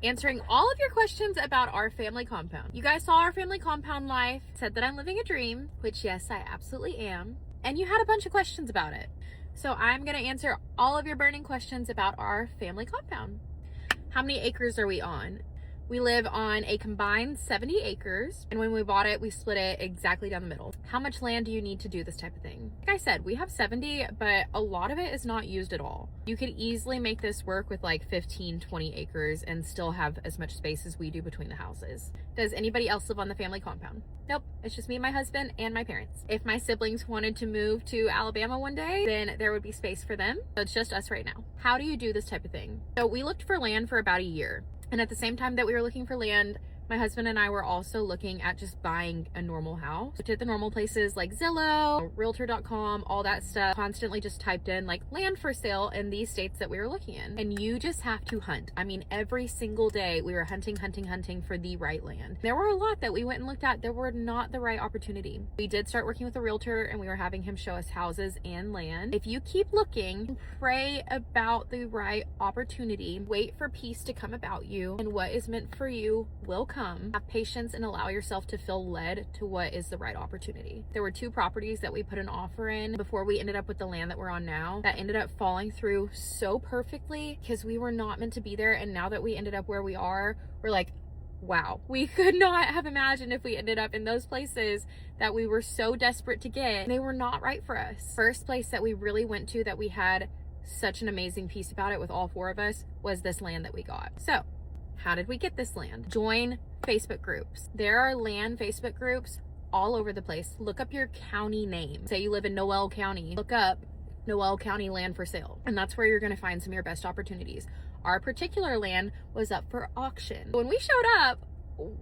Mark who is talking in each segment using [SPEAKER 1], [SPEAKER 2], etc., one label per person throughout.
[SPEAKER 1] answering all of your questions about our family compound. You guys saw our family compound life, said that I'm living a dream, which yes, I absolutely am. And you had a bunch of questions about it. So I'm gonna answer all of your burning questions about our family compound. How many acres are we on? We live on a combined 70 acres, and when we bought it, we split it exactly down the middle. How much land do you need to do this type of thing? Like I said, we have 70, but a lot of it is not used at all. You could easily make this work with like 15, 20 acres and still have as much space as we do between the houses. Does anybody else live on the family compound? Nope, it's just me, my husband, and my parents. If my siblings wanted to move to Alabama one day, then there would be space for them. So it's just us right now. How do you do this type of thing? So we looked for land for about a year. And at the same time that we were looking for land, my husband and I were also looking at just buying a normal house. We did the normal places like Zillow, realtor.com, all that stuff. Constantly just typed in like land for sale in these states that we were looking in. And you just have to hunt. I mean, every single day we were hunting for the right land. There were a lot that we went and looked at that were not the right opportunity. We did start working with a realtor and we were having him show us houses and land. If you keep looking, pray about the right opportunity, wait for peace to come about you, and what is meant for you will come. Have patience and allow yourself to feel led to what is the right opportunity. There were 2 properties that we put an offer in before we ended up with the land that we're on now that ended up falling through so perfectly because we were not meant to be there. And now that we ended up where we are, we're like, wow, we could not have imagined if we ended up in those places that we were so desperate to get. They were not right for us. First place that we really went to that we had such an amazing piece about it with all 4 of us was this land that we got. So how did we get this land? Join Facebook groups. There are land Facebook groups all over the place. Look up your county name. Say you live in Noel County. Look up Noel County land for sale. And that's where you're going to find some of your best opportunities. Our particular land was up for auction. When we showed up,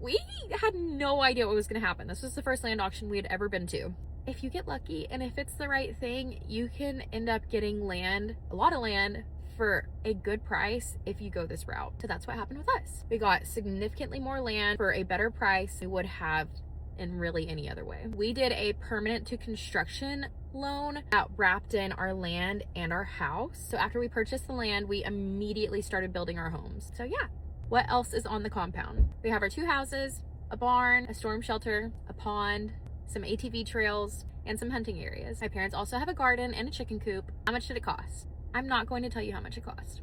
[SPEAKER 1] we had no idea what was going to happen. This was the first land auction we had ever been to. If you get lucky and if it's the right thing, you can end up getting land, a lot of land, for a good price if you go this route. So that's what happened with us. We got significantly more land for a better price than we would have in really any other way. We did a permanent to construction loan that wrapped in our land and our house. So after we purchased the land, we immediately started building our homes. So yeah, what else is on the compound? We have our 2 houses, a barn, a storm shelter, a pond, some ATV trails, and some hunting areas. My parents also have a garden and a chicken coop. How much did it cost? I'm not going to tell you how much it cost.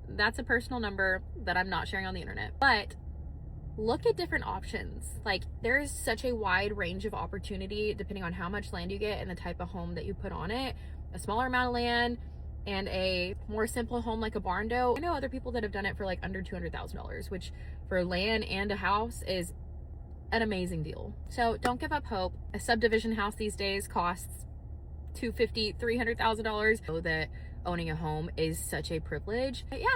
[SPEAKER 1] That's a personal number that I'm not sharing on the internet. But look at different options. Like, there is such a wide range of opportunity depending on how much land you get and the type of home that you put on it. A smaller amount of land and a more simple home like a barn dough. I know other people that have done it for like under $200,000, which for land and a house is an amazing deal. So don't give up hope. A subdivision house these days costs $250,000, $300,000. So that owning a home is such a privilege. But yeah,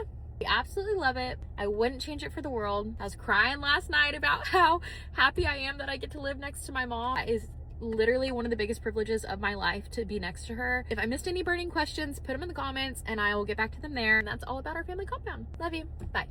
[SPEAKER 1] I absolutely love it. I wouldn't change it for the world. I was crying last night about how happy I am that I get to live next to my mom. That is literally one of the biggest privileges of my life, to be next to her. If I missed any burning questions, put them in the comments and I will get back to them there. And that's all about our family compound. Love you. Bye.